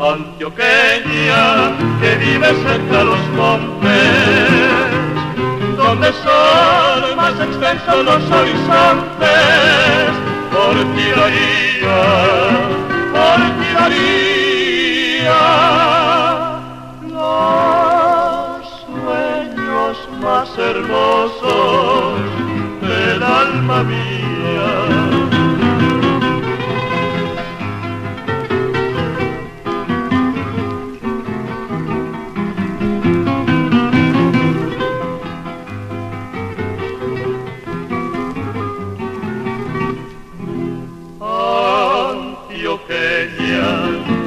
Antioqueña, que vive cerca de los montes, donde son más extensos los horizontes, por ti daría los sueños más hermosos del alma mía.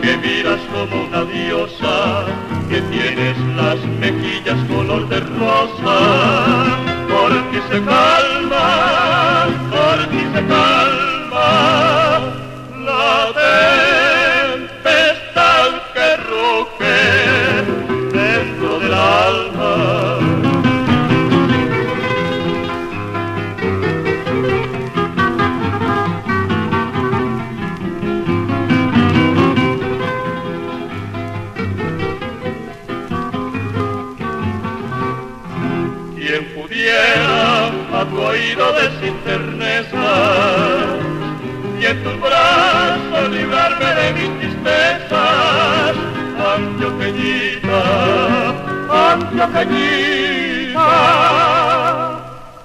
Que miras como una diosa, que tienes las mejillas color de rosa, por ti se calma la tempestad que ruge dentro del alma. Quien pudiera a tu oído decir terneza y en tus brazos librarme de mis tristezas, antioqueñita,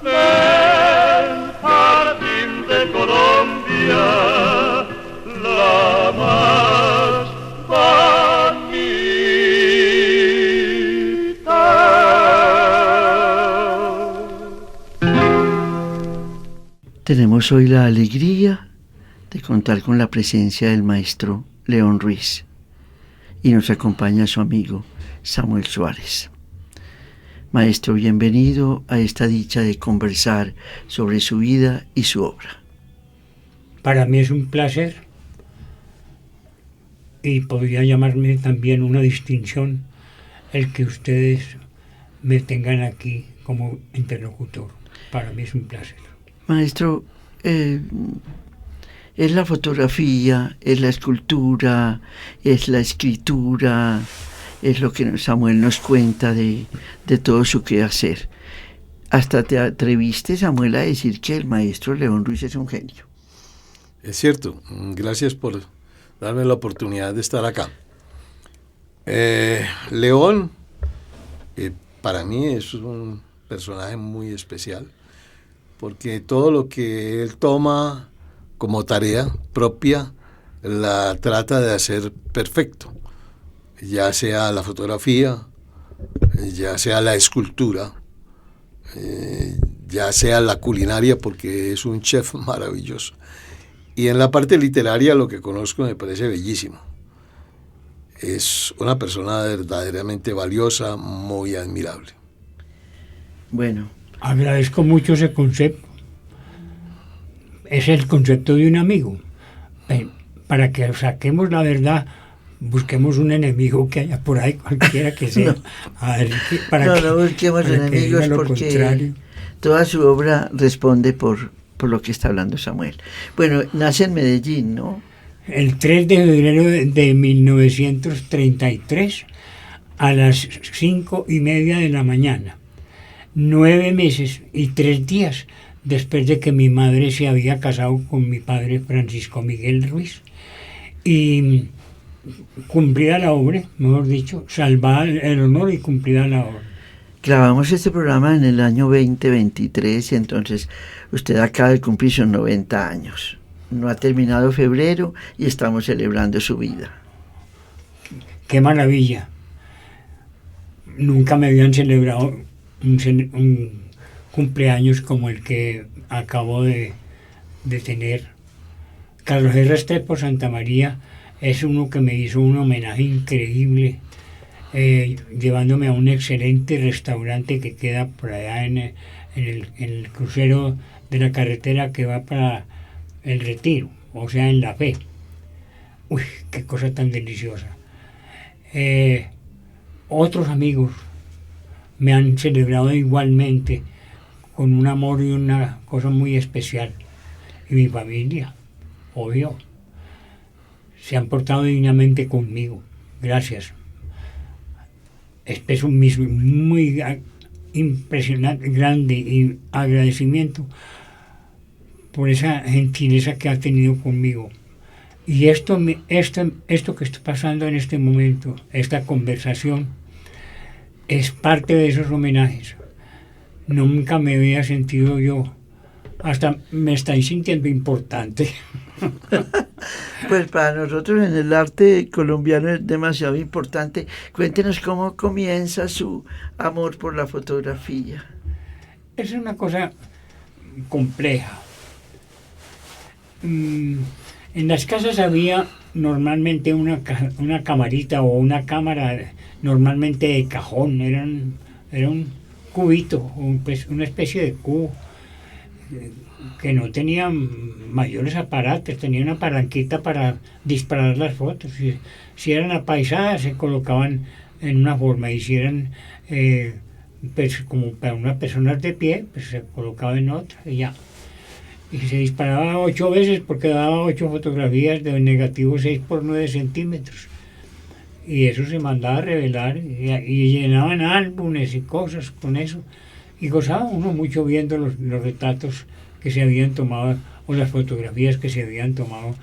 del jardín de Colombia, la más bonita. Tenemos hoy la alegría de contar con la presencia del maestro León Ruiz y nos acompaña su amigo Samuel Suárez. Maestro, bienvenido a esta dicha de conversar sobre su vida y su obra. Para mí es un placer y podría llamarme también una distinción el que ustedes me tengan aquí como interlocutor. Para mí es un placer. Maestro, es la fotografía, es la escultura, es la escritura, es lo que Samuel nos cuenta de todo su quehacer. Hasta te atreviste, Samuel, a decir que el maestro León Ruiz es un genio. Es cierto, gracias por darme la oportunidad de estar acá. León, para mí es un personaje muy especial, porque todo lo que él toma como tarea propia la trata de hacer perfecto, ya sea la fotografía, ya sea la escultura, ya sea la culinaria, porque es un chef maravilloso. Y en la parte literaria lo que conozco me parece bellísimo. Es una persona verdaderamente valiosa, muy admirable. Bueno. Agradezco mucho ese concepto. Es el concepto de un amigo. Para que saquemos la verdad, busquemos un enemigo que haya por ahí, cualquiera que sea. No busquemos enemigos, porque contrario. Toda su obra responde por lo que está hablando Samuel. Bueno, nace en Medellín, ¿no? El 3 de febrero de 1933 a las 5:30 de la mañana. 9 meses y 3 días después de que mi madre se había casado con mi padre Francisco Miguel Ruiz. Y cumplida la obra, mejor dicho, salvada el honor y cumplida la obra. Grabamos este programa en el año 2023 y entonces usted acaba de cumplir sus 90 años. No ha terminado febrero y estamos celebrando su vida. ¡Qué maravilla! Nunca me habían celebrado un cumpleaños como el que acabo de tener. Carlos R. Restrepo Santa María es uno que me hizo un homenaje increíble, llevándome a un excelente restaurante que queda por allá en el crucero de la carretera que va para el Retiro, o sea, en La Fe. Uy, qué cosa tan deliciosa. Otros amigos me han celebrado igualmente con un amor y una cosa muy especial. Y mi familia, obvio, se han portado dignamente conmigo. Gracias. Expreso mi muy impresionante, grande y agradecimiento por esa gentileza que ha tenido conmigo. Y esto que está pasando en este momento, esta conversación, es parte de esos homenajes. Nunca me había sentido yo, hasta me estoy sintiendo importante. Pues para nosotros en el arte colombiano es demasiado importante. Cuéntenos cómo comienza su amor por la fotografía. Es una cosa compleja. En las casas había normalmente una camarita o una cámara, normalmente de cajón, era un cubito, una especie de cubo que no tenía mayores aparatos, tenía una palanquita para disparar las fotos. Si eran apaisadas se colocaban en una forma, y si eran pues, como para unas personas de pie, pues se colocaba en otra y ya. Y se disparaba 8 veces porque daba 8 fotografías de negativo 6 por 9 centímetros. Y eso se mandaba a revelar y llenaban álbumes y cosas con eso. Y gozaba uno mucho viendo los retratos que se habían tomado o las fotografías que se habían tomado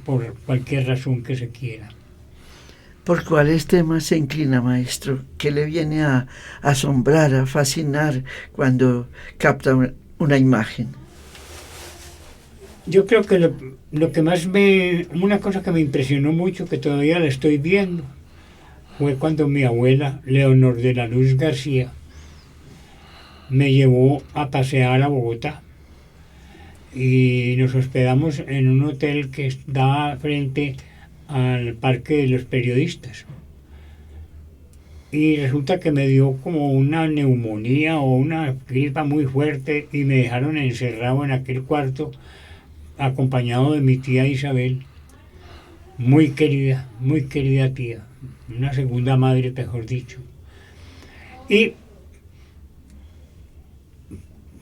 por cualquier razón que se quiera. ¿Por cuáles temas se inclina, maestro? ¿Qué le viene a asombrar, a fascinar cuando capta una imagen? Yo creo que lo que más una cosa que me impresionó mucho, que todavía la estoy viendo, fue cuando mi abuela, Leonor de la Luz García, me llevó a pasear a Bogotá. Y nos hospedamos en un hotel que daba frente al Parque de los Periodistas. Y resulta que me dio como una neumonía o una gripa muy fuerte y me dejaron encerrado en aquel cuarto acompañado de mi tía Isabel, muy querida tía, una segunda madre, mejor dicho. Y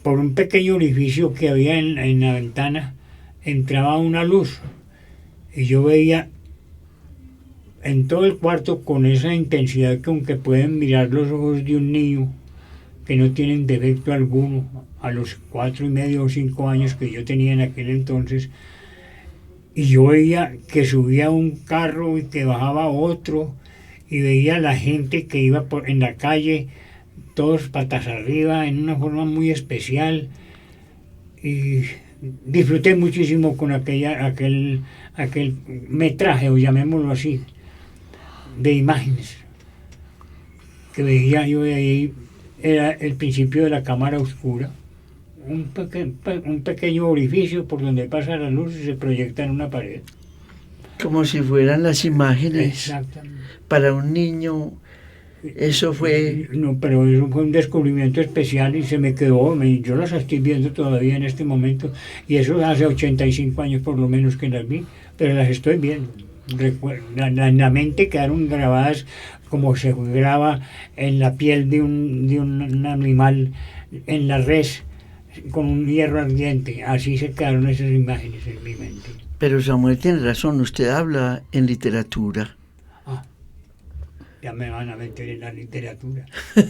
por un pequeño orificio que había en la ventana entraba una luz y yo veía en todo el cuarto con esa intensidad con que pueden mirar los ojos de un niño que no tienen defecto alguno a los 4 y medio o 5 años que yo tenía en aquel entonces, y yo veía que subía un carro y que bajaba otro, y veía a la gente que iba en la calle todos patas arriba en una forma muy especial, y disfruté muchísimo con aquel metraje, o llamémoslo así, de imágenes que veía yo de ahí. Era el principio de la cámara oscura, un pequeño orificio por donde pasa la luz y se proyecta en una pared. Como si fueran las imágenes. Exactamente. Para un niño, eso fue... No, pero eso fue un descubrimiento especial y se me quedó. Yo las estoy viendo todavía en este momento, y eso hace 85 años por lo menos que las vi, pero las estoy viendo. En la mente quedaron grabadas como se graba en la piel de un animal, en la res, con un hierro ardiente. Así se quedaron esas imágenes en mi mente. Pero Samuel tiene razón, usted habla en literatura. Ya me van a meter en la literatura.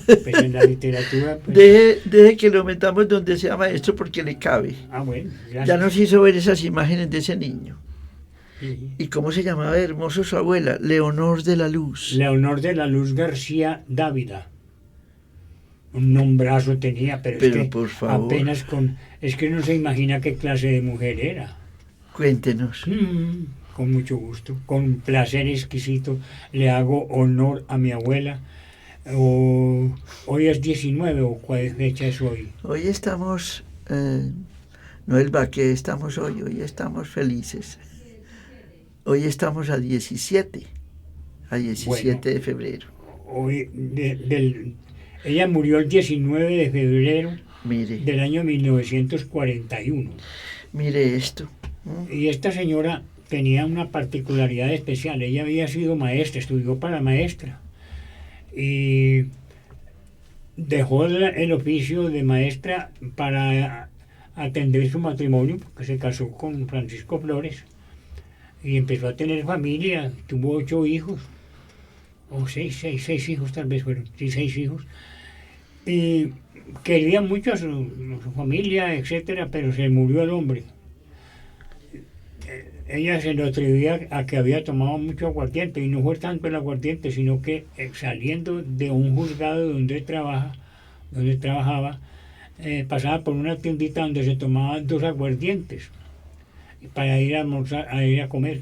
Pero en la literatura... Pues... Deje que lo metamos donde sea, maestro, porque le cabe. Bueno, gracias. Ya nos hizo ver esas imágenes de ese niño. ¿Y cómo se llamaba hermoso su abuela? Leonor de la Luz. Leonor de la Luz García Dávila. Un nombrazo tenía, pero es que por favor, apenas es que no se imagina qué clase de mujer era. cuéntenos. Con mucho gusto, con placer exquisito, le hago honor a mi abuela. Hoy es 19, ¿o cuál fecha es hoy? Hoy estamos, no el baque, estamos hoy estamos felices. Hoy estamos a 17 bueno, de febrero. Hoy, ella murió el 19 de febrero del año 1941. Mire esto. Y esta señora tenía una particularidad especial. Ella había sido maestra, estudió para maestra. Y dejó el oficio de maestra para atender su matrimonio, porque se casó con Francisco Flores. Y empezó a tener familia, tuvo 8 hijos. O 6 hijos tal vez fueron. Sí, 6 hijos. Y quería mucho a su familia, etcétera, pero se murió el hombre. Ella se lo atribuía a que había tomado mucho aguardiente, y no fue tanto el aguardiente, sino que saliendo de un juzgado donde trabajaba, pasaba por una tiendita donde se tomaban 2 aguardientes para ir a almorzar, a ir a comer.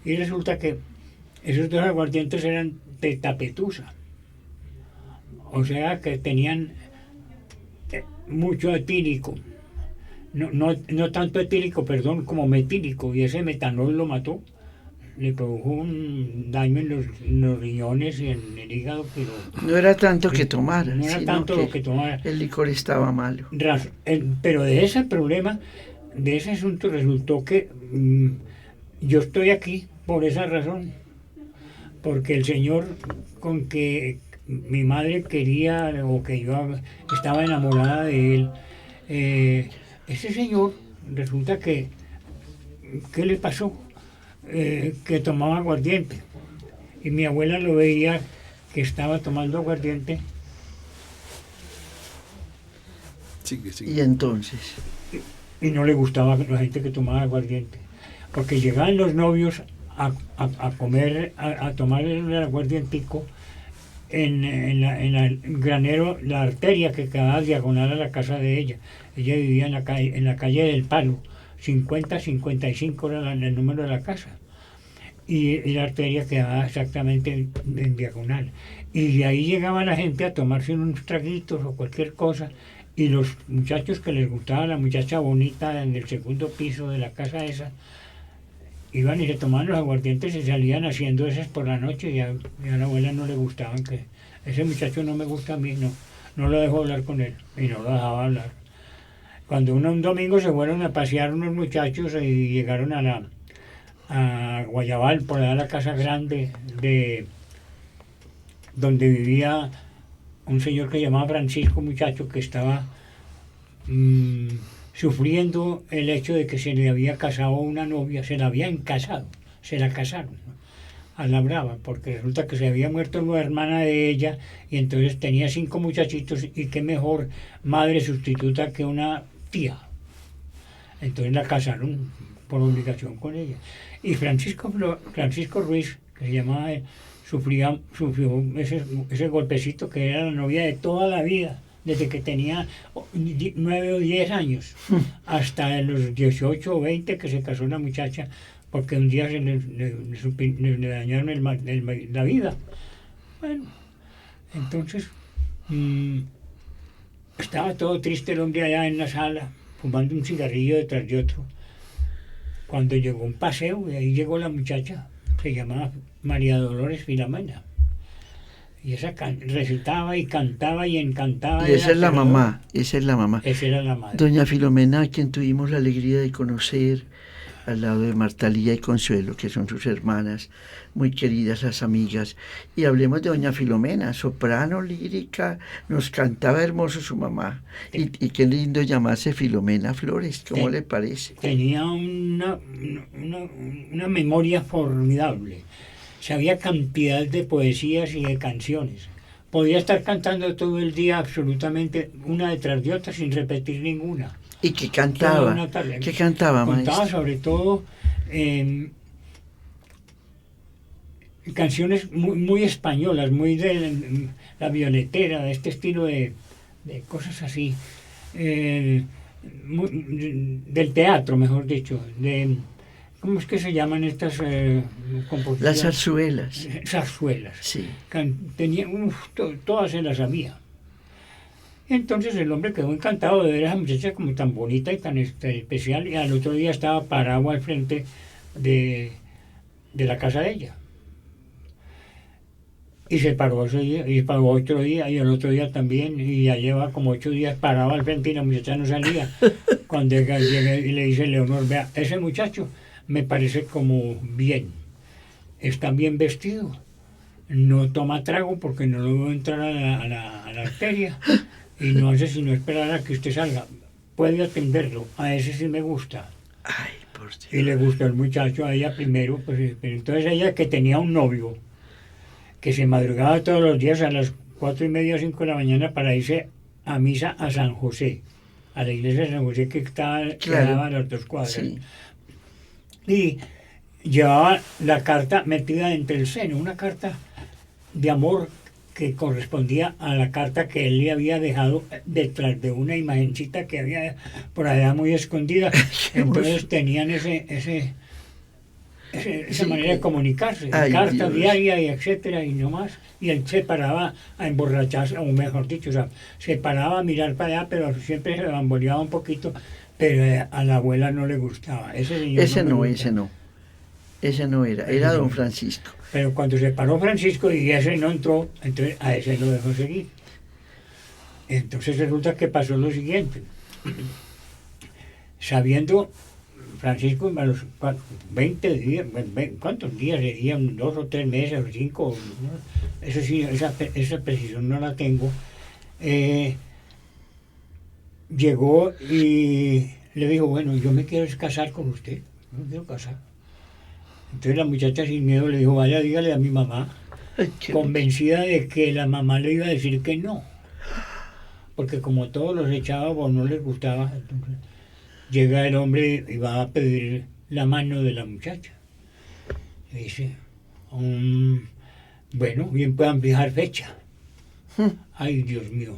Y resulta que esos 2 aguardientes eran de tapetusa. O sea que tenían mucho etílico. No tanto etílico, perdón, como metílico. Y ese metanol lo mató. Le produjo un daño en los riñones y en el hígado. Pero no era tanto que tomara. No era tanto lo que tomara. El licor estaba malo. Pero de ese problema, de ese asunto, resultó que yo estoy aquí por esa razón. Porque el señor con que mi madre quería, o que yo estaba enamorada de él, ese señor resulta que, ¿qué le pasó? Que tomaba aguardiente. Y mi abuela lo veía que estaba tomando aguardiente. Sigue. Y entonces. Y no le gustaba la gente que tomaba aguardiente. Porque llegaban los novios a comer, a tomar el aguardientico en el granero, la arteria que quedaba diagonal a la casa de ella. Ella vivía en la calle del Palo, 50-55 era el número de la casa. Y la arteria quedaba exactamente en diagonal. Y de ahí llegaba la gente a tomarse unos traguitos o cualquier cosa. Y los muchachos que les gustaba la muchacha bonita en el segundo piso de la casa esa, iban y se tomaban los aguardientes y salían haciendo esas por la noche, y a la abuela no le gustaban, que ese muchacho no me gusta a mí, no lo dejo hablar con él, y no lo dejaba hablar. Cuando un domingo se fueron a pasear unos muchachos y llegaron a Guayabal, por allá la casa grande donde vivía un señor que se llamaba Francisco, muchacho que estaba sufriendo el hecho de que se le había casado una novia, se la habían casado, se la casaron, ¿no?, a la brava, porque resulta que se había muerto una hermana de ella, y entonces tenía 5 muchachitos, y qué mejor madre sustituta que una tía. Entonces la casaron por obligación con ella. Y Francisco Ruiz, que se llamaba él, sufrió ese golpecito, que era la novia de toda la vida, desde que tenía 9 o 10 años, hasta los 18 o 20 que se casó la muchacha, porque un día le dañaron la vida. Bueno, entonces estaba todo triste el hombre allá en la sala, fumando un cigarrillo detrás de otro, cuando llegó un paseo, y ahí llegó la muchacha, se llamaba María Dolores Filomena. Y esa recitaba y cantaba y encantaba. Y esa es la mamá, esa es la mamá. Esa era la madre. Doña Filomena, a quien tuvimos la alegría de conocer al lado de Marta Lía y Consuelo, que son sus hermanas, muy queridas, las amigas. Y hablemos de doña Filomena, soprano lírica, nos cantaba hermoso su mamá. Y qué lindo llamarse Filomena Flores, ¿cómo le parece? Tenía una memoria formidable. Sabía cantidad de poesías y de canciones. Podía estar cantando todo el día absolutamente una detrás de otra sin repetir ninguna. ¿Y qué cantaba? ¿Qué cantaba, maestro? Contaba sobre todo canciones muy españolas, muy de la violetera, de este estilo de cosas así, del teatro, mejor dicho, ¿cómo es que se llaman estas composiciones? Las zarzuelas. Zarzuelas. Sí. Todas se las sabía. Entonces el hombre quedó encantado de ver a esa muchacha como tan bonita y tan especial, y al otro día estaba parado al frente de la casa de ella. Y se paró ese día, y paró otro día, y el otro día también, y ya lleva como 8 días parado al frente y la muchacha no salía. Cuando llega y le dice Leonor, vea, ese muchacho me parece como bien, está bien vestido, no toma trago porque no lo veo entrar a la arteria, y no hace sino esperar a que usted salga, puede atenderlo, a ese sí me gusta. Ay, por Dios. Y le gustó el muchacho a ella primero, pues, pero entonces ella, que tenía un novio, que se madrugaba todos los días a las 4:30 o 5 de la mañana para irse a misa a San José, a la iglesia de San José que quedaba a las 2 cuadras. Sí. Y llevaba la carta metida entre el seno, una carta de amor que correspondía a la carta que él le había dejado detrás de una imagencita que había por allá muy escondida. Entonces tenían esa Sí, manera de comunicarse, ay, carta Dios. diaria y etcétera y no más. Y él se paraba a emborracharse, o mejor dicho, o sea, se paraba a mirar para allá, pero siempre se bamboleaba un poquito, pero a la abuela no le gustaba. Ese señor Ese me no, gusta. ese no. Ese no era Ese don no. Francisco. Pero cuando se paró Francisco y ese no entró, entonces a ese lo dejó seguir. Entonces resulta que pasó lo siguiente. Sabiendo Francisco, a los 20 días, ¿cuántos días serían? 2 o 3 meses o 5, ¿no? Eso sí, esa precisión no la tengo. Llegó y le dijo, bueno, yo me quiero casar con usted, me quiero casar. Entonces la muchacha sin miedo le dijo, vaya, dígale a mi mamá, Ay, qué convencida de que la mamá le iba a decir que no, porque como todos los echaba o no les gustaba, entonces llega el hombre y va a pedir la mano de la muchacha. Y dice, bueno, bien puedan fijar fecha. Ay, Dios mío.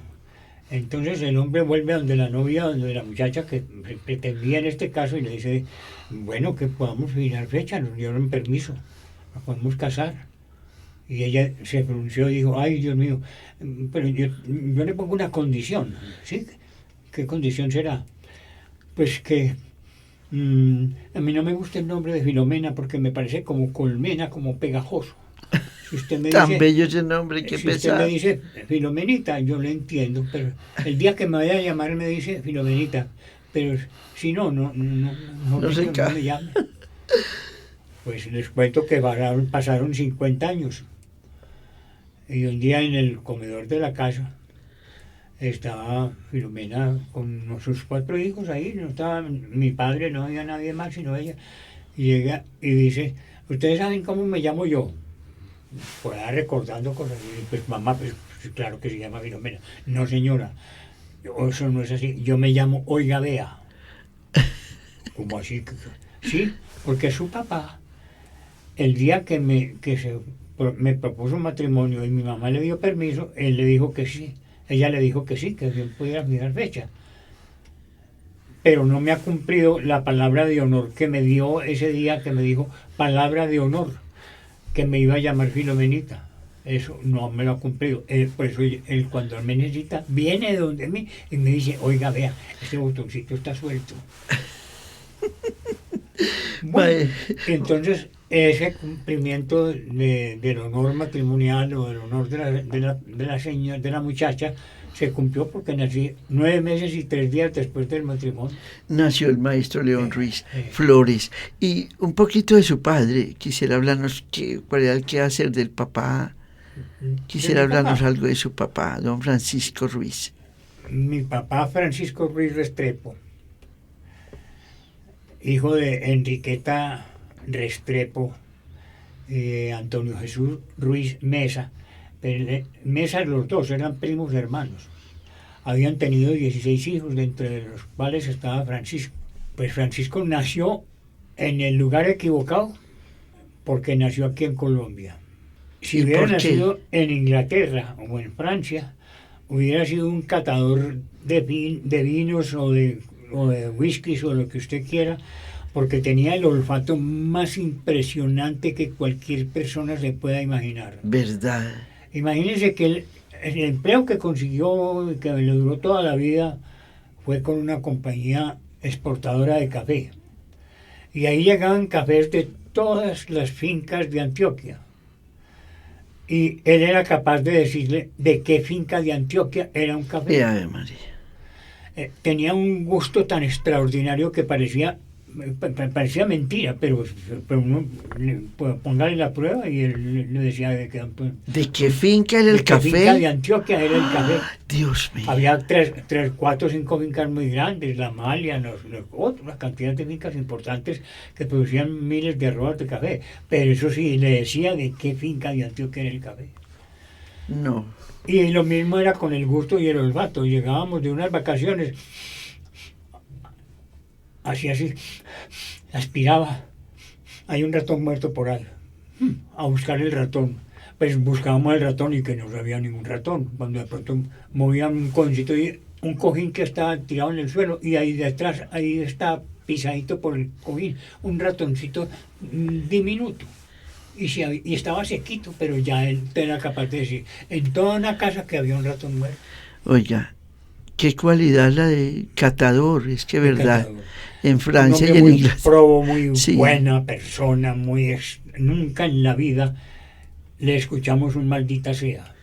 Entonces el hombre vuelve a donde la novia, donde la muchacha que pretendía en este caso, y le dice, bueno, que podamos fijar fecha, nos dieron permiso, nos podemos casar. Y ella se pronunció y dijo, ay, Dios mío, pero yo le pongo una condición. ¿Sí? ¿Qué condición será? Pues que a mí no me gusta el nombre de Filomena porque me parece como colmena, como pegajoso. Si usted me tan dice, bello ese nombre, qué si usted pesado. me dice Filomenita, yo le entiendo, pero el día que me vaya a llamar me dice Filomenita, pero si no No se no encaja. me llame. Pues les cuento que pasaron 50 años. Y un día en el comedor de la casa estaba Filomena con sus 4 hijos ahí, no estaba mi padre, no había nadie más sino ella. Y llega y dice, ¿ustedes saben cómo me llamo yo? Pues recordando cosas. Y pues mamá, pues claro que se llama Filomena. No, señora, eso no es así. Yo me llamo Oiga Bea. ¿Cómo así? Sí, porque su papá, el día que me propuso matrimonio y mi mamá le dio permiso, él le dijo que sí. Ella le dijo que sí, que bien pudiera fijar fecha. Pero no me ha cumplido la palabra de honor que me dio ese día, que me dijo palabra de honor, que me iba a llamar Filomenita. Eso no me lo ha cumplido. Por eso él cuando me necesita, viene de donde mí y me dice, oiga, vea, este botoncito está suelto. Bueno, entonces ese cumplimiento del honor matrimonial o del honor de la muchacha se cumplió porque nací 9 meses y 3 días después del matrimonio. Nació el maestro León Ruiz Flores. Y un poquito de su padre. Quisiera hablarnos cuál era el quehacer del papá. Quisiera hablarnos algo de su papá, don Francisco Ruiz. Mi papá Francisco Ruiz Restrepo, hijo de Enriqueta Restrepo, Antonio Jesús Ruiz Mesa. Mesa, los dos eran primos hermanos. Habían tenido 16 hijos, de entre los cuales estaba Francisco. Pues Francisco nació en el lugar equivocado porque nació aquí en Colombia. Si ¿Y hubiera por qué? nacido en Inglaterra o en Francia, hubiera sido un catador de vinos o de whiskies o lo que usted quiera, porque tenía el olfato más impresionante que cualquier persona se pueda imaginar. Verdad. Imagínense que el empleo que consiguió, que le duró toda la vida, fue con una compañía exportadora de café. Y ahí llegaban cafés de todas las fincas de Antioquia. Y él era capaz de decirle de qué finca de Antioquia era un café. Ave María. Tenía un gusto tan extraordinario que parecía mentira, pero uno póngale la prueba y él le decía ¿De qué finca era el de qué finca de café? Antioquia era el café. Dios mío. Había 4 o 5 fincas muy grandes, La Malia, otra cantidad de fincas importantes que producían miles de arrobas de café, pero eso sí, le decía de qué finca de Antioquia era el café. No. Y lo mismo era con el gusto y el olfato. Llegábamos de unas vacaciones, así, aspiraba. Hay un ratón muerto por ahí. A buscar el ratón. Pues buscábamos el ratón y que no había ningún ratón. Cuando de pronto movían un cojincito y un cojín que estaba tirado en el suelo y ahí detrás, ahí está pisadito por el cojín, un ratoncito diminuto. Y estaba sequito, pero ya él era capaz de decir en toda una casa que había un ratón muerto. Oiga, qué cualidad la de catador, es que verdad. Catador. En Francia Un y hombre en muy Inglaterra. probo, muy Sí. buena persona, nunca en la vida le escuchamos un maldita sea,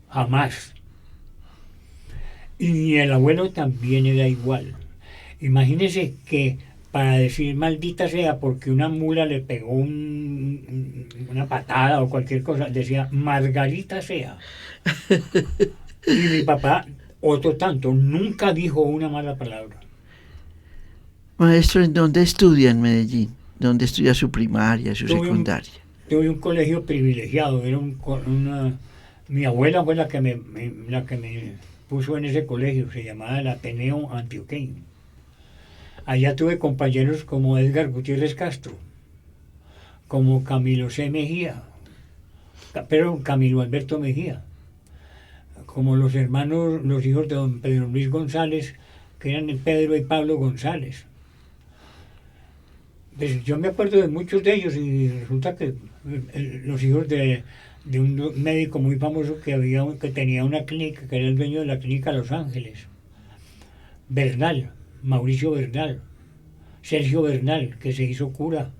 jamás. Y el abuelo también era igual. Imagínese que para decir maldita sea porque una mula le pegó una patada o cualquier cosa, decía Margarita sea. Y mi papá, otro tanto, nunca dijo una mala palabra. Maestro, ¿en dónde estudia en Medellín? ¿Dónde estudia su primaria, su Tuve un- secundaria? Tuve un colegio privilegiado, era mi abuela fue la que me puso en ese colegio, se llamaba el Ateneo Antioqueño. Allá tuve compañeros como Edgar Gutiérrez Castro, como Camilo C. Mejía, pero Camilo Alberto Mejía, como los hijos de don Pedro Luis González, que eran Pedro y Pablo González. Pues yo me acuerdo de muchos de ellos y resulta que los hijos de un médico muy famoso que tenía una clínica, que era el dueño de la clínica Los Ángeles, Bernal, Mauricio Bernal, Sergio Bernal, que se hizo cura.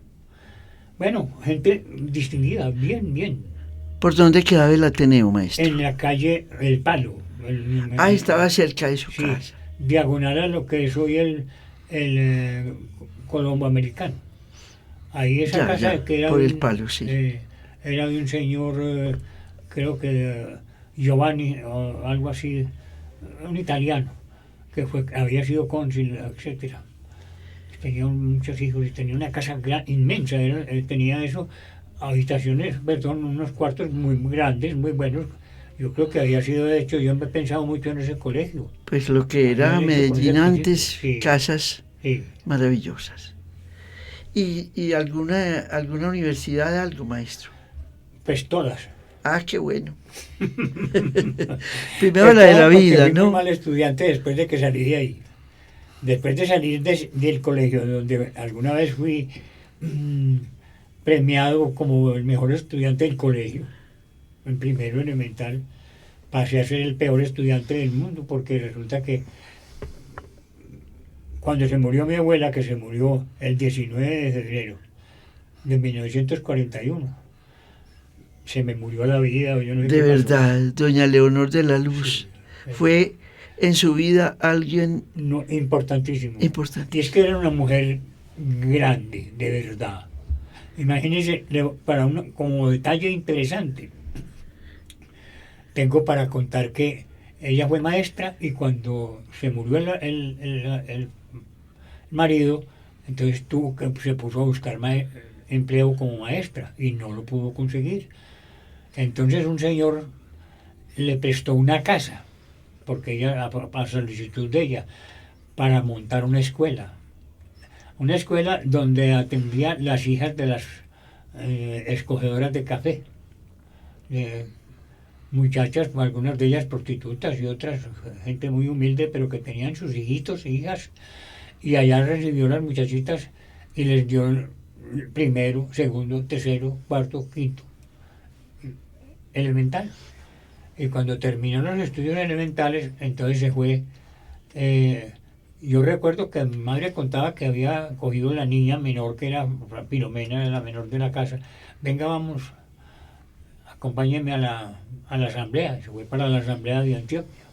Bueno, gente distinguida, bien. ¿Por dónde quedaba el Ateneo, maestro? En la calle El Palo. Estaba cerca de su Sí, casa. diagonal a lo que es hoy el Colombo Americano. Ahí esa Ya, casa ya, que era por El Palo, sí. era de un señor, creo que Giovanni o algo así, un italiano, que había sido cónsul, etcétera. Tenía muchos hijos y tenía una casa inmensa, tenía eso, unos cuartos muy grandes, muy buenos. Yo creo que había sido, de hecho, yo he pensado mucho en ese colegio. Pues lo que era Había hecho Medellín colegio, antes, sí. casas Sí. maravillosas. ¿Y alguna universidad, algo, maestro? Pues todas. Ah, qué bueno. Primero la de la Porque vida, fui muy ¿no? mal estudiante después de que salí de ahí. Después de salir del colegio, donde alguna vez fui premiado como el mejor estudiante del colegio, en primero elemental, pasé a ser el peor estudiante del mundo, porque resulta que cuando se murió mi abuela, que se murió el 19 de febrero de 1941, se me murió la vida. Yo no sé De qué pasó. verdad, doña Leonor de la Luz Sí. fue en su vida alguien No, importantísimo. importante. Y es que era una mujer grande, de verdad. Imagínense, como detalle interesante, tengo para contar que ella fue maestra y cuando se murió el marido, entonces se puso a buscar empleo como maestra y no lo pudo conseguir. Entonces un señor le prestó una casa, porque ella, a solicitud de ella, para montar una escuela. una escuela donde atendía las hijas de las escogedoras de café. Muchachas, algunas de ellas prostitutas y otras gente muy humilde, pero que tenían sus hijitos e hijas, y allá recibió las muchachitas y les dio el primero, segundo, tercero, cuarto, quinto elemental. Y cuando terminó los estudios elementales, entonces se fue. Yo recuerdo que mi madre contaba que había cogido la niña menor, que era Filomena, la menor de la casa. Venga, vamos, acompáñeme a la asamblea. Se fue para la asamblea de Antioquia.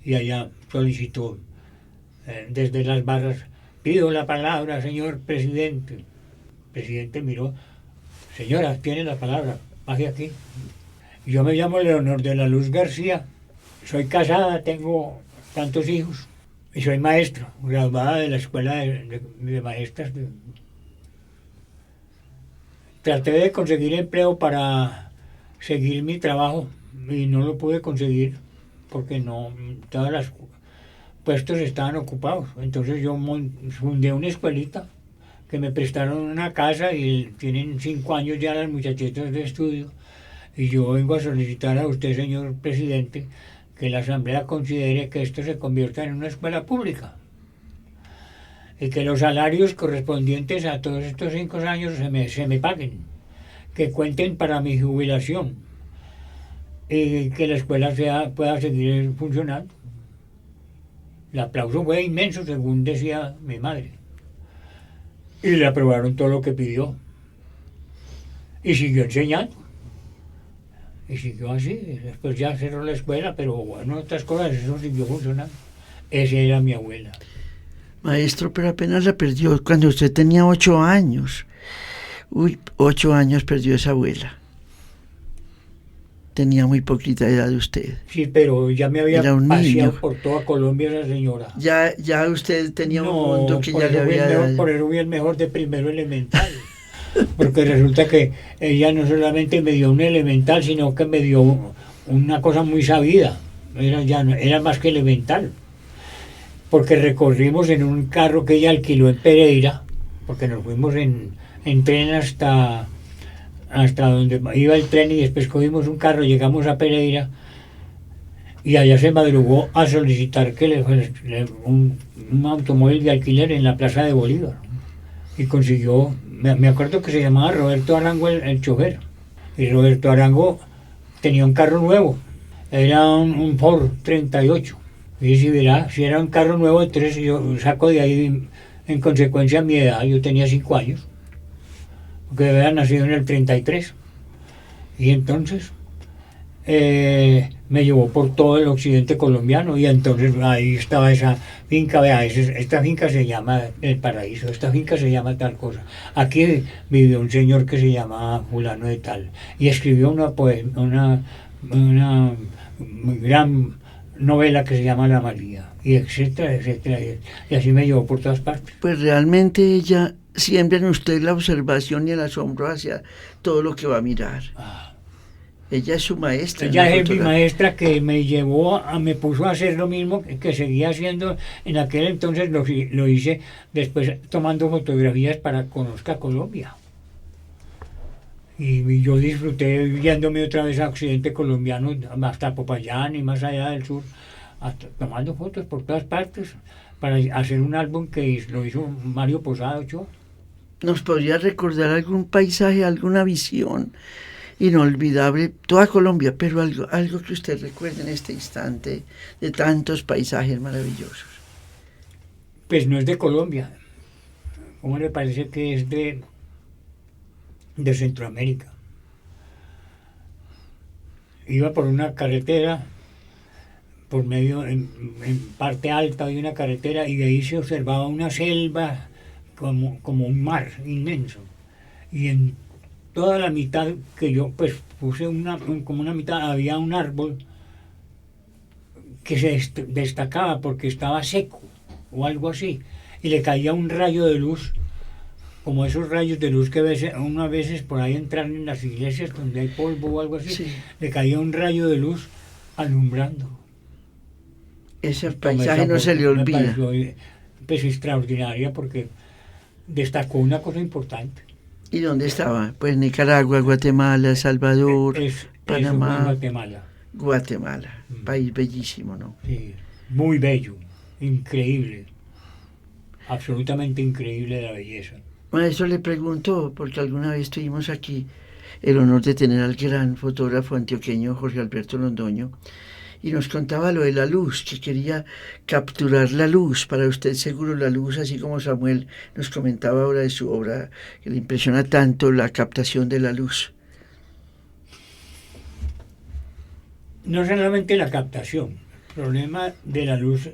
Y allá solicitó desde las barras: pido la palabra, señor presidente. El presidente miró: señora, tiene la palabra, baje aquí. Yo me llamo Leonor de la Luz García, soy casada, tengo tantos hijos y soy maestro, graduada de la escuela de maestras. Traté de conseguir empleo para seguir mi trabajo y no lo pude conseguir porque no, todos los puestos estaban ocupados. Entonces yo fundé una escuelita que me prestaron una casa y tienen 5 años ya las muchachitas de estudio. Y yo vengo a solicitar a usted, señor presidente, que la Asamblea considere que esto se convierta en una escuela pública y que los salarios correspondientes a todos estos 5 años se me paguen, que cuenten para mi jubilación y que la escuela pueda seguir funcionando. El aplauso fue inmenso, según decía mi madre, y le aprobaron todo lo que pidió y siguió enseñando. Y siguió así, después ya cerró la escuela, pero bueno, otras cosas, eso siguió funcionando. Esa era mi abuela. Maestro, pero apenas la perdió cuando usted tenía 8 años. Uy, 8 años perdió esa abuela. Tenía muy poquita edad de usted. Sí, pero ya me había Era un paseado niño. por toda Colombia esa señora. Ya usted tenía un mundo que ya le por había... eso fui el mejor de primero elemental. Porque resulta que ella no solamente me dio un elemental, sino que me dio una cosa muy sabida. Era más que elemental. Porque recorrimos en un carro que ella alquiló en Pereira, porque nos fuimos en tren hasta donde iba el tren y después cogimos un carro, llegamos a Pereira y allá se madrugó a solicitar que un automóvil de alquiler en la Plaza de Bolívar. Y consiguió, me acuerdo que se llamaba Roberto Arango el chofer, y Roberto Arango tenía un carro nuevo, era un Ford 38, y si verá, si era un carro nuevo, entonces yo saco de ahí en consecuencia mi edad. Yo tenía 5 años, porque había nacido en el 33, y entonces me llevó por todo el occidente colombiano, y entonces ahí estaba esa finca. Vea, esta finca se llama El Paraíso, esta finca se llama tal cosa. Aquí vivió un señor que se llamaba fulano de tal, y escribió una gran novela que se llama La María, y etcétera, etcétera, y así me llevó por todas partes. Pues realmente ella siembra en usted la observación y el asombro hacia todo lo que va a mirar. Ella es su maestra. Ella es mi maestra, que me puso a hacer lo mismo que seguía haciendo en aquel entonces. Lo hice después tomando fotografías para Conozca Colombia. Y yo disfruté yéndome otra vez a occidente colombiano, hasta Popayán y más allá del sur, tomando fotos por todas partes para hacer un álbum que lo hizo Mario Posada Ochoa. ¿Nos podría recordar algún paisaje, alguna visión inolvidable? Toda Colombia, pero algo que usted recuerde en este instante de tantos paisajes maravillosos. Pues no es de Colombia. ¿Cómo le parece que es de Centroamérica? Iba por una carretera, por medio, en parte alta de una carretera, y de ahí se observaba una selva como un mar inmenso. Y en toda la mitad, que yo pues puse como una mitad, había un árbol que se destacaba porque estaba seco o algo así, y le caía un rayo de luz, como esos rayos de luz que uno a veces por ahí entran en las iglesias donde hay polvo o algo así. Sí. Le caía un rayo de luz alumbrando. Ese paisaje no se le olvida. Me pareció, pues, extraordinaria, porque destacó una cosa importante. ¿Y dónde estaba? Pues Nicaragua, Guatemala, Salvador, Eso fue Panamá, en Guatemala. Guatemala, país bellísimo, ¿no? Sí, muy bello, increíble, absolutamente increíble la belleza. Maestro, le pregunto, porque alguna vez tuvimos aquí el honor de tener al gran fotógrafo antioqueño Jorge Alberto Londoño, y nos contaba lo de la luz, que quería capturar la luz. Para usted seguro la luz, así como Samuel nos comentaba ahora de su obra, que le impresiona tanto la captación de la luz. No solamente la captación, el problema de la luz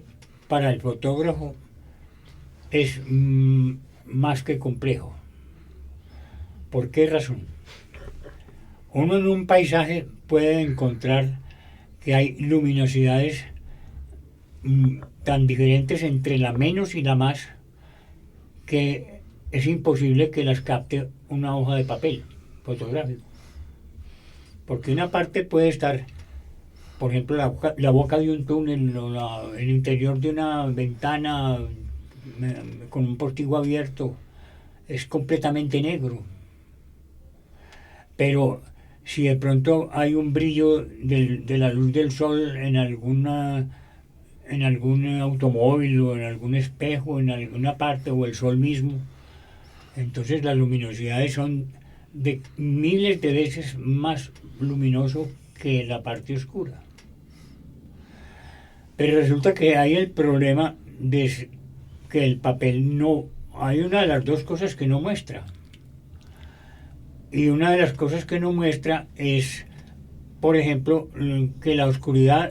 para el fotógrafo es más que complejo. ¿Por qué razón? Uno en un paisaje puede encontrar que hay luminosidades tan diferentes entre la menos y la más que es imposible que las capte una hoja de papel fotográfico. Porque una parte puede estar, por ejemplo, la boca de un túnel o el interior de una ventana con un portico abierto es completamente negro. Pero si de pronto hay un brillo de la luz del sol en algún automóvil o en algún espejo, en alguna parte, o el sol mismo, entonces las luminosidades son de miles de veces más luminoso que la parte oscura. Pero resulta que hay el problema de que el papel no... Hay una de las dos cosas que no muestra. Y una de las cosas que no muestra es, por ejemplo, que la oscuridad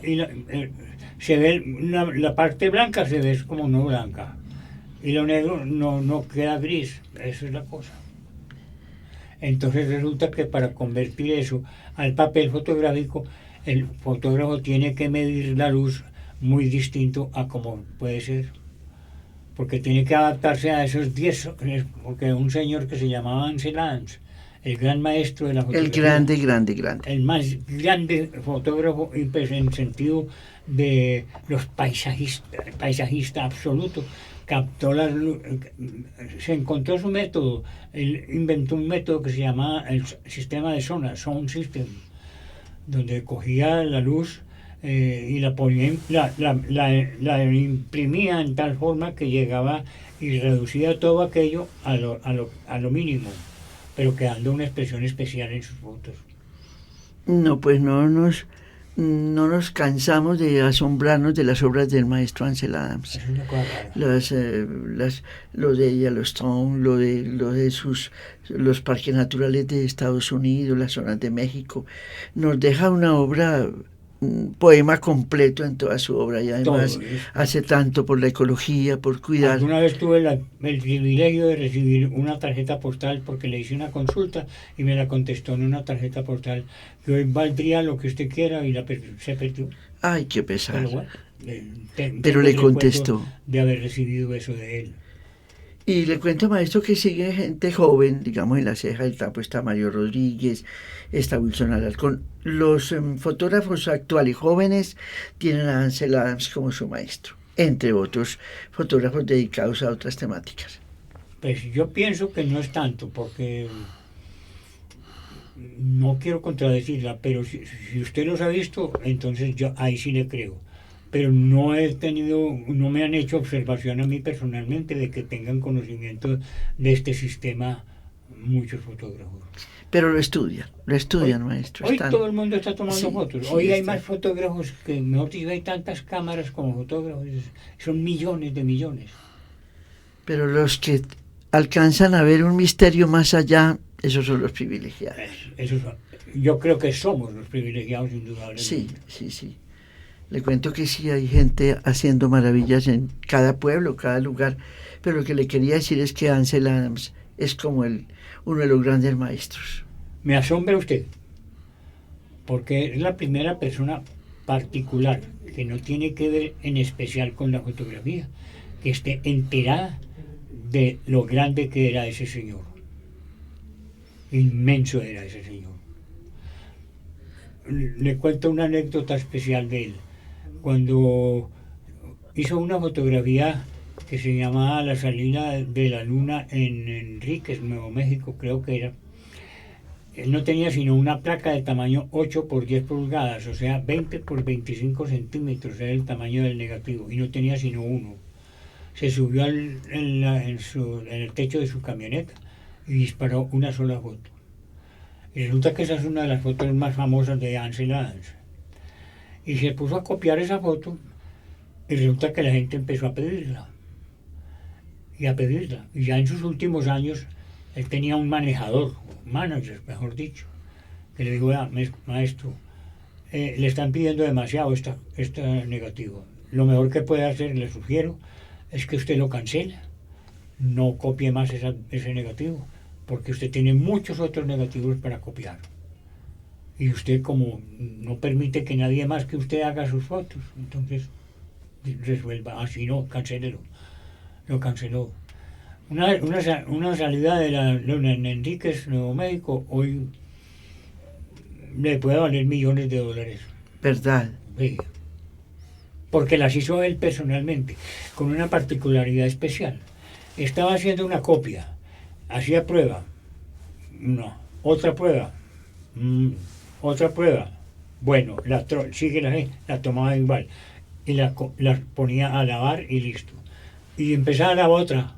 se ve, la parte blanca se ve como no blanca. Y lo negro no queda gris. Esa es la cosa. Entonces resulta que para convertir eso al papel fotográfico, el fotógrafo tiene que medir la luz muy distinto a como puede ser, porque tiene que adaptarse a esos 10, porque un señor que se llamaba Ansel Adams, el gran maestro de la fotografía, El grande. el más grande fotógrafo en sentido de los paisajista absoluto, captó se encontró su método, él inventó un método que se llamaba el sistema de sound system, donde cogía la luz y la ponía, la imprimía en tal forma que llegaba y reducía todo aquello a lo mínimo, pero quedando una expresión especial en sus fotos. No, pues no nos cansamos de asombrarnos de las obras del maestro Ansel Adams. Es una cosa rara. Lo de Yellowstone, lo de los parques naturales de Estados Unidos, las zonas de México, nos deja una obra, un poema completo en toda su obra, y además hace tanto por la ecología, por cuidar. Alguna vez tuve el privilegio de recibir una tarjeta postal porque le hice una consulta y me la contestó en una tarjeta postal que hoy valdría lo que usted quiera y se perdió. Ay, qué pesar. Pero bueno, Pero le contestó. De haber recibido eso de él. Y le cuento, maestro, que sigue gente joven, digamos, en la ceja del campo está Mario Rodríguez, está Wilson Alarcón. Los fotógrafos actuales jóvenes tienen a Ansel Adams como su maestro, entre otros fotógrafos dedicados a otras temáticas. Pues yo pienso que no es tanto, porque no quiero contradecirla, pero si usted los ha visto, entonces yo ahí sí le creo. Pero no me han hecho observación a mí personalmente de que tengan conocimiento de este sistema muchos fotógrafos. Pero lo estudian, maestro. Hoy todo el mundo está tomando fotos. Sí, hoy hay más fotógrafos que, mejor dicho, hay tantas cámaras como fotógrafos. Son millones de millones. Pero los que alcanzan a ver un misterio más allá, esos son los privilegiados. Yo creo que somos los privilegiados, indudablemente. Sí. Le cuento que sí hay gente haciendo maravillas en cada pueblo, cada lugar, pero lo que le quería decir es que Ansel Adams es como uno de los grandes maestros. Me asombra usted, porque es la primera persona particular que no tiene que ver en especial con la fotografía, que esté enterada de lo grande que era ese señor. Inmenso era ese señor. Le cuento una anécdota especial de él. Cuando hizo una fotografía que se llamaba La salida de la luna en Enríquez, Nuevo México, creo que era. Él no tenía sino una placa de tamaño 8 por 10 pulgadas, o sea, 20 por 25 centímetros era el tamaño del negativo, y no tenía sino uno. Se subió en el techo de su camioneta y disparó una sola foto. Y resulta que esa es una de las fotos más famosas de Ansel Adams. Y se puso a copiar esa foto y resulta que la gente empezó a pedirla. Y a pedirla. Y ya en sus últimos años él tenía un manejador, un manager, mejor dicho, que le dijo: maestro, le están pidiendo demasiado este negativo. Lo mejor que puede hacer, le sugiero, es que usted lo cancela. No copie más ese negativo, porque usted tiene muchos otros negativos para copiar. Y usted, como no permite que nadie más que usted haga sus fotos, entonces resuelva, así no, cancélelo. Lo canceló. Una salida de la luna en Enríquez, Nuevo México, hoy le puede valer millones de dólares. ¿Verdad? Sí. Porque las hizo él personalmente, con una particularidad especial. Estaba haciendo una copia, hacía prueba, no, otra prueba, otra prueba. Bueno, la tomaba igual y la ponía a lavar y listo. Y empezaba la otra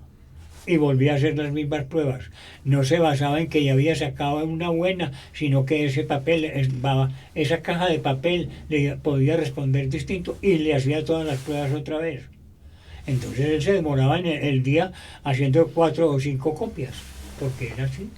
y volvía a hacer las mismas pruebas. No se basaba en que ya había sacado una buena, sino que ese papel, esa caja de papel le podía responder distinto y le hacía todas las pruebas otra vez. Entonces él se demoraba en el día haciendo 4 o 5 copias, porque era así.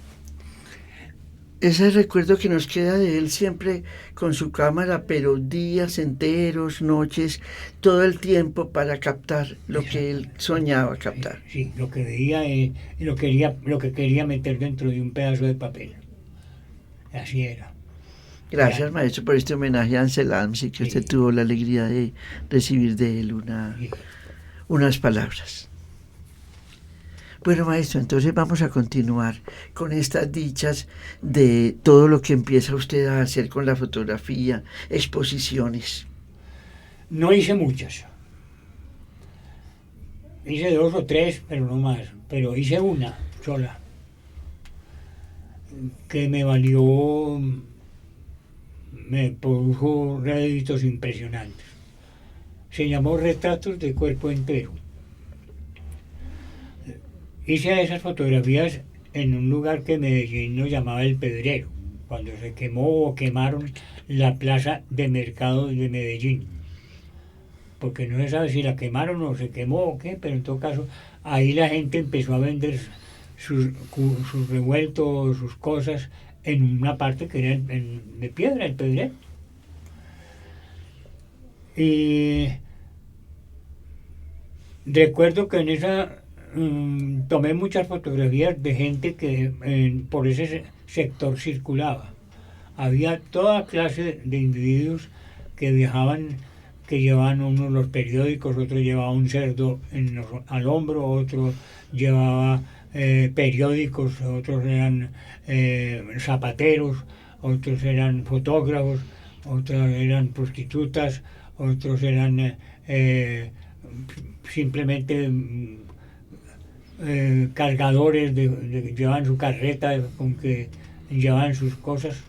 Ese recuerdo que nos queda de él siempre con su cámara, pero días enteros, noches, todo el tiempo para captar lo que él soñaba captar. Sí, lo que veía y lo que quería meter dentro de un pedazo de papel. Así era. Gracias, maestro, por este homenaje a Ansel Adams y que usted tuvo la alegría de recibir de él unas palabras. Bueno, maestro, entonces vamos a continuar con estas dichas de todo lo que empieza usted a hacer con la fotografía, exposiciones. No hice muchas. Hice 2 o 3, pero no más. Pero hice una sola, que me produjo réditos impresionantes. Se llamó Retratos de Cuerpo Entero. Hice esas fotografías en un lugar que Medellín nos llamaba El Pedrero, cuando se quemaron la plaza de mercado de Medellín. Porque no se sabe si la quemaron o se quemó o qué, pero en todo caso ahí la gente empezó a vender sus revueltos, sus cosas, en una parte que era de piedra, El Pedrero. Y recuerdo que en esa tomé muchas fotografías de gente que por ese sector circulaba. Había toda clase de individuos que viajaban, que llevaban unos los periódicos, otro llevaba un cerdo al hombro, otro llevaba periódicos, otros eran zapateros, otros eran fotógrafos, otros eran prostitutas, otros eran simplemente cargadores, llevaban su carreta con que llevaban sus cosas.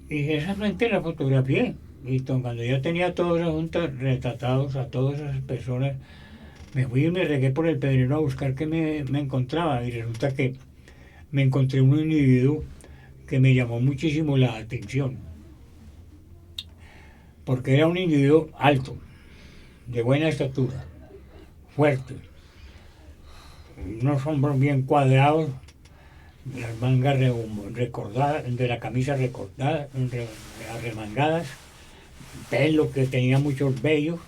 Y esa gente la fotografié. Y cuando ya tenía todos juntos retratados a todas esas personas, me fui y me regué por El Pedrero a buscar qué me encontraba. Y resulta que me encontré un individuo que me llamó muchísimo la atención. Porque era un individuo alto, de buena estatura, fuerte, unos hombros bien cuadrados, las mangas recordadas, de la camisa recortada, arremangadas, pelo que tenía muchos vellos,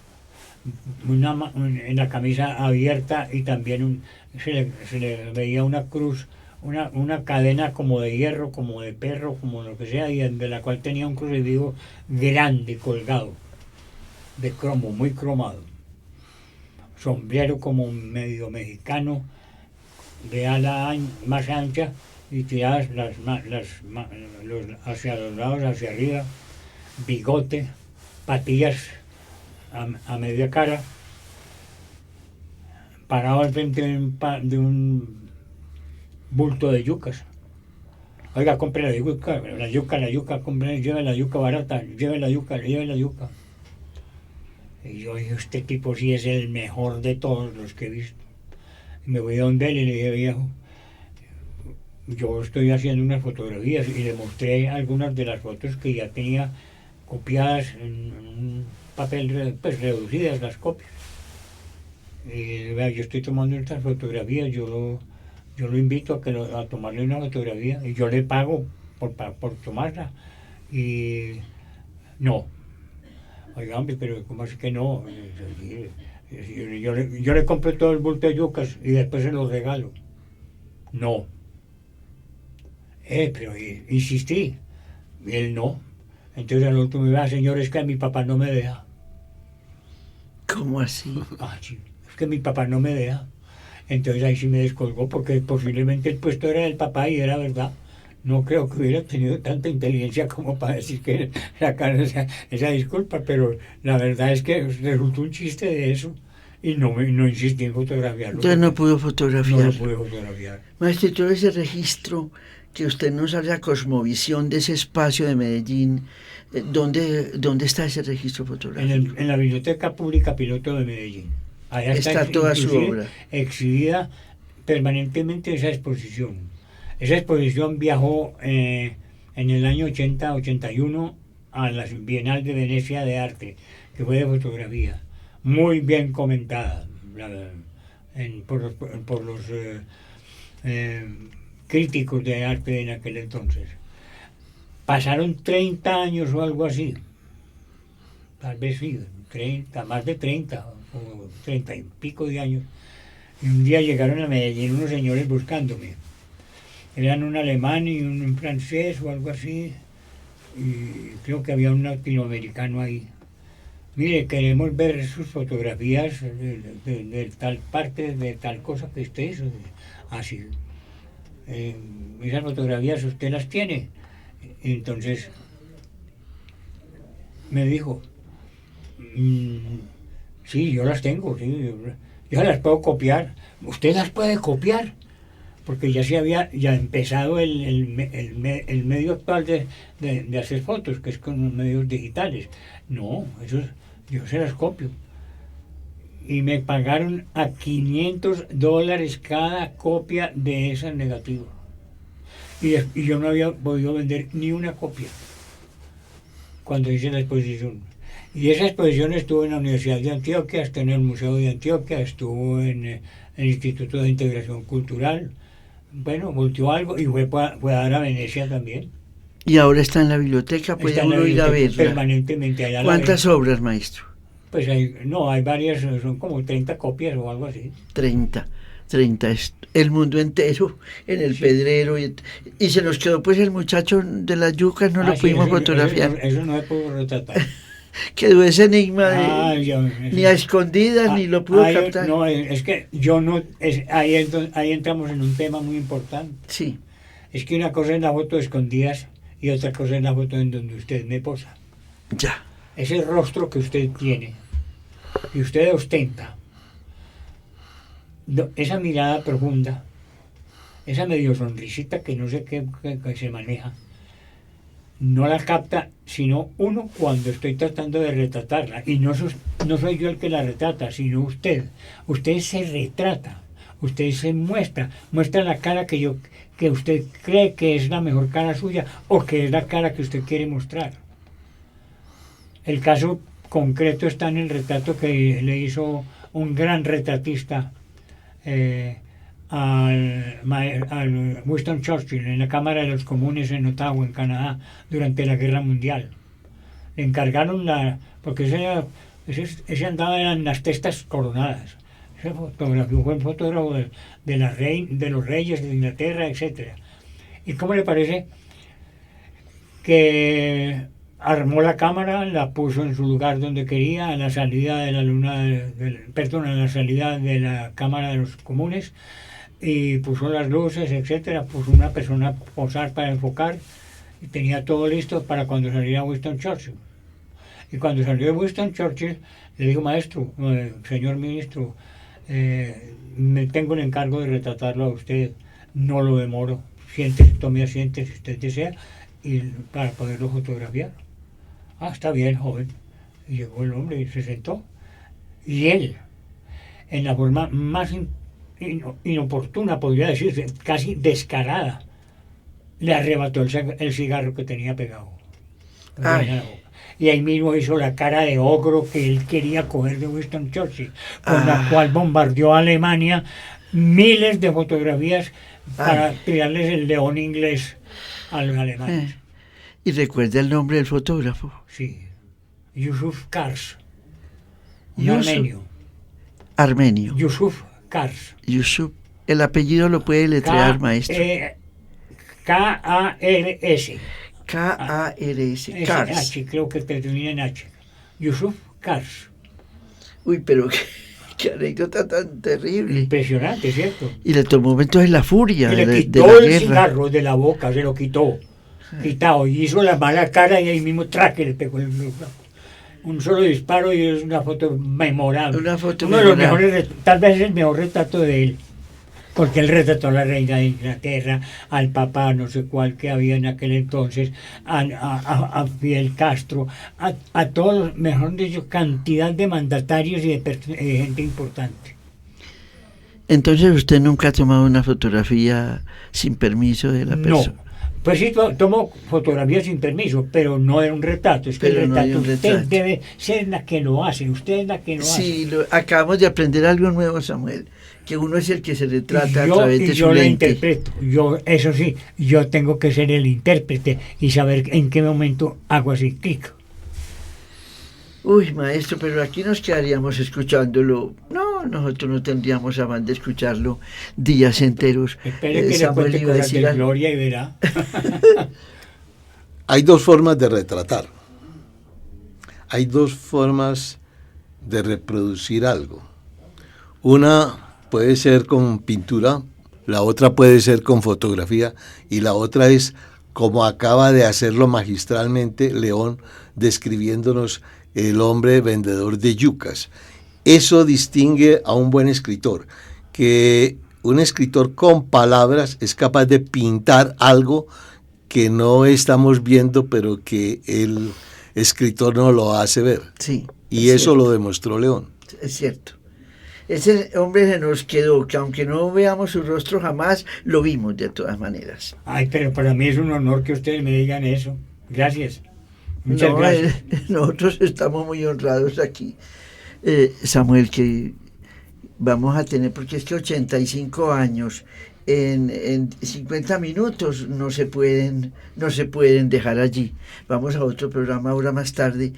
en la camisa abierta y también se le veía una cruz, una cadena como de hierro, como de perro, como lo que sea, y de la cual tenía un crucifijo grande colgado, de cromo, muy cromado. Sombrero como medio mexicano, de ala más ancha y tiradas hacia los lados, hacia arriba, bigote, patillas a media cara, parado al frente de un bulto de yucas. Oiga, compre la yuca, compre, lleve la yuca barata, lleve la yuca. Y yo dije, este tipo sí es el mejor de todos los que he visto. Y me voy a donde él y le dije, viejo, yo estoy haciendo unas fotografías, y le mostré algunas de las fotos que ya tenía copiadas en un papel, pues reducidas las copias. Y vea, yo estoy tomando estas fotografías, yo lo invito a tomarle una fotografía y yo le pago por tomarla. Y no. Oiga, hombre, pero ¿cómo así que no? Yo le compro todo el bulto de yucas y después se los regalo. No. Pero insistí. Y él no. Entonces al último me dijo, señor, es que mi papá no me deja. ¿Cómo así? Sí, es que mi papá no me deja. Entonces ahí sí me descolgó, porque posiblemente el puesto era del papá y era verdad. No creo que hubiera tenido tanta inteligencia como para decir que sacar esa disculpa, pero la verdad es que resultó un chiste de eso y no insistí en fotografiarlo. Entonces no pudo fotografiar. No lo pude fotografiar. Maestro, y todo ese registro que usted nos hace, la cosmovisión de ese espacio de Medellín, ¿dónde está ese registro fotográfico? En la Biblioteca Pública Piloto de Medellín. Allá está toda su obra exhibida permanentemente esa exposición. Esa exposición viajó en el año 80-81 a la Bienal de Venecia de Arte, que fue de fotografía, muy bien comentada por los críticos de arte en aquel entonces. Pasaron 30 años o algo así, tal vez sí, 30, más de 30 o 30 y pico de años, y un día llegaron a Medellín unos señores buscándome. Eran un alemán y un francés o algo así, y creo que había un latinoamericano ahí. Mire, queremos ver sus fotografías de tal parte, de tal cosa que usted hizo. Así. Esas fotografías usted las tiene. Entonces me dijo, sí, yo las tengo, sí, yo las puedo copiar. ¿Usted las puede copiar? Porque ya se había empezado el medio actual de hacer fotos, que es con los medios digitales. No, yo se las copio. Y me pagaron a $500 cada copia de esas negativos. Y yo no había podido vender ni una copia cuando hice la exposición. Y esa exposición estuvo en la Universidad de Antioquia, estuvo en el Museo de Antioquia, estuvo en el Instituto de Integración Cultural. Bueno, volteó algo y fue a dar a Venecia también. Y ahora está en la biblioteca, puede uno ir a verla. Permanentemente allá. ¿Cuántas obras, maestro? Pues hay varias, son como 30 copias o algo así. 30 es el mundo entero en el Pedrero. Y se nos quedó pues el muchacho de las yucas, no lo pudimos fotografiar. Eso no se pudo retratar. Quedó ese enigma ni a escondidas ni lo pudo captar. No, es que yo no, ahí entramos en un tema muy importante. Sí. Es que una cosa es la foto de escondidas y otra cosa es la foto en donde usted me posa. Ya. Ese rostro que usted tiene y usted ostenta, esa mirada profunda, esa medio sonrisita que no sé qué se maneja, no la capta sino uno cuando estoy tratando de retratarla. Y no soy yo el que la retrata, sino usted. Usted se retrata, usted se muestra la cara que usted cree que es la mejor cara suya o que es la cara que usted quiere mostrar. El caso concreto está en el retrato que le hizo un gran retratista al Winston Churchill en la Cámara de los Comunes en Ottawa, en Canadá, durante la Guerra Mundial. Le encargaron porque ese andaba en las testas coronadas. Ese fotógrafo fue un fotógrafo de los reyes de Inglaterra, etc. ¿Y cómo le parece que armó la cámara, la puso en su lugar donde quería, a la salida de la a la salida de la Cámara de los Comunes, y puso las luces, etcétera, puso una persona a posar para enfocar y tenía todo listo para cuando saliera Winston Churchill? Y cuando salió Winston Churchill le digo, maestro, señor ministro, Me tengo el encargo de retratarlo a usted, no lo demoro, siéntese, tome asiento si usted desea, y para poderlo fotografiar. Ah, está bien, joven. Y llegó el hombre y se sentó. Y él, en la forma más inoportuna, podría decirse, casi descarada, le arrebató el cigarro que tenía pegado. Y ahí mismo hizo la cara de ogro que él quería coger de Winston Churchill, con la cual bombardeó a Alemania miles de fotografías para tirarles el león inglés a los alemanes. ¿Y recuerda el nombre del fotógrafo? Sí, Yusuf Kars, un armenio. Armenio. Yusuf Kars. Yusuf. El apellido lo puede letrear, maestro. K-A-R-S. K-A-R-S. Kars. H, creo que termina en H. Yusuf Kars. Uy, pero qué anécdota tan terrible. Impresionante, ¿cierto? Y le tomó entonces la furia Y de le quitó la el guerra. cigarro de la boca, se lo quitó. Quitado, y hizo la mala cara y ahí mismo traque le pegó un solo disparo y es una foto memorable. Una foto Uno de los memorable. mejores, tal vez el mejor retrato de él. Porque él retrató a la reina de Inglaterra, al papá no sé cuál que había en aquel entonces, a Fidel Castro, a todos, mejor dicho, cantidad de mandatarios y de gente importante. Entonces usted nunca ha tomado una fotografía sin permiso de la persona. No, pues sí tomo fotografías sin permiso, pero no era un retrato, es que Pero el no retrato, hay un usted retrato. debe ser la que lo hace, usted es la que lo hace. Sí, acabamos de aprender algo nuevo, Samuel, que uno es el que se retrata a través de su yo lo lente. interpreto, eso sí, yo tengo que ser el intérprete y saber en qué momento hago así, clic. Uy, maestro, pero aquí nos quedaríamos escuchándolo. No, nosotros no tendríamos afán de escucharlo días enteros. Espere que le Samuel cuente iba a cosas decir de algo. Gloria y verá. Hay dos formas de retratar. Hay dos formas de reproducir algo. Una puede ser con pintura, la otra puede ser con fotografía y la otra es como acaba de hacerlo magistralmente León, describiéndonos el hombre vendedor de yucas. Eso distingue a un buen escritor, que un escritor con palabras es capaz de pintar algo que no estamos viendo, pero que el escritor no lo hace ver. Sí. Y eso lo demostró León. Es cierto. Ese hombre se nos quedó, que aunque no veamos su rostro jamás, lo vimos de todas maneras. Ay, pero para mí es un honor que ustedes me digan eso. Gracias. Muchas No, gracias. Nosotros estamos muy honrados aquí. Samuel, que vamos a tener, porque es que 85 años en 50 minutos no se pueden dejar allí. Vamos a otro programa ahora más tarde.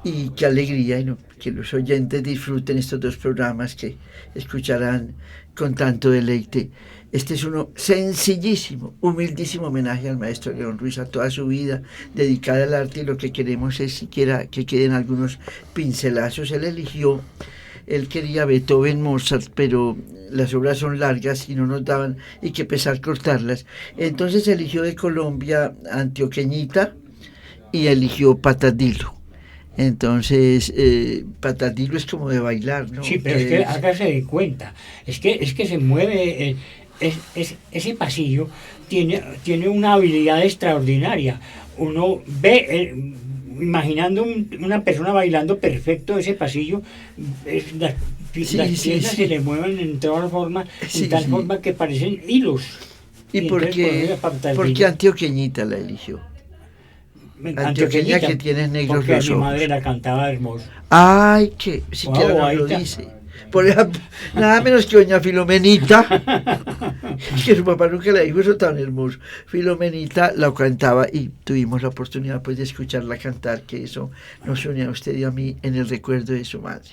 Y qué alegría, ¿no? Que los oyentes disfruten estos dos programas que escucharán con tanto deleite. Este es uno sencillísimo, humildísimo homenaje al maestro León Ruiz, a toda su vida dedicada al arte, y lo que queremos es siquiera que queden algunos pincelazos. Él quería Beethoven, Mozart, pero las obras son largas y no nos daban, y que pesar cortarlas. Entonces eligió de Colombia Antioqueñita y eligió Patadilo. Entonces, Patadilo es como de bailar, ¿no? Sí, pero es que hágase de cuenta, es que se mueve, ese pasillo tiene una habilidad extraordinaria. Uno ve, imaginando una persona bailando perfecto ese pasillo, las piernas se le mueven en tal forma que parecen hilos. ¿Y por qué Antioqueñita la eligió? Antioqueña, que tiene negros porque los mi ojos. madre la cantaba hermoso. Ay, que siquiera no lo dice. Por ejemplo, nada menos que doña Filomenita, que su papá nunca le dijo eso tan hermoso. Filomenita la cantaba y tuvimos la oportunidad pues de escucharla cantar, que eso nos une a usted y a mí en el recuerdo de su madre.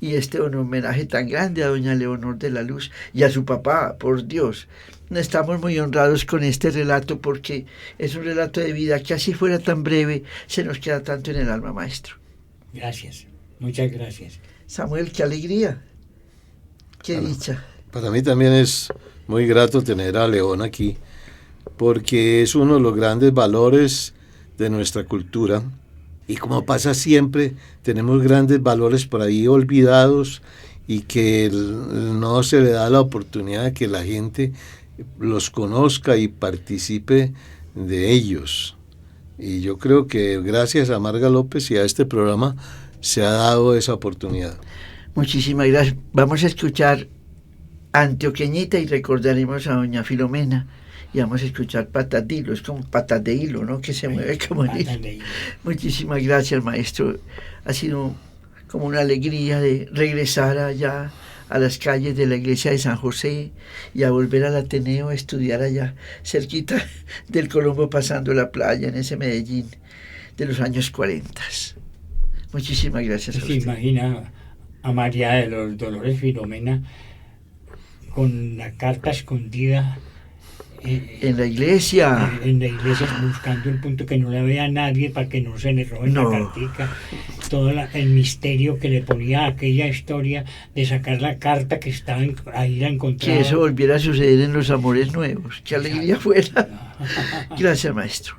Y un homenaje tan grande a doña Leonor de la Luz y a su papá, por Dios. Estamos muy honrados con este relato, porque es un relato de vida que, así fuera tan breve, se nos queda tanto en el alma, maestro. Gracias, muchas gracias. Samuel, qué alegría, qué dicha. Para mí también es muy grato tener a León aquí, porque es uno de los grandes valores de nuestra cultura. Y como pasa siempre, tenemos grandes valores por ahí olvidados y que no se le da la oportunidad de que la gente los conozca y participe de ellos. Y yo creo que gracias a Marga López y a este programa se ha dado esa oportunidad. Muchísimas gracias. Vamos a escuchar Antioqueñita y recordaremos a doña Filomena. Y vamos a escuchar Patas de Hilo, es como patas de hilo, ¿no? Que se mueve como en hilo. Muchísimas gracias, maestro. Ha sido como una alegría de regresar allá a las calles de la iglesia de San José y a volver al Ateneo a estudiar allá, cerquita del Colombo, pasando la playa en ese Medellín de los años 40. Muchísimas gracias a Se usted. imagina a María de los Dolores Filomena con la carta escondida en la iglesia. En la iglesia, buscando el punto que no la vea nadie para que no se le roben la cartica. Todo el misterio que le ponía a aquella historia de sacar la carta que estaba ahí, la encontraba. Que eso volviera a suceder en Los Amores Nuevos. Qué alegría fuera. Gracias, maestro.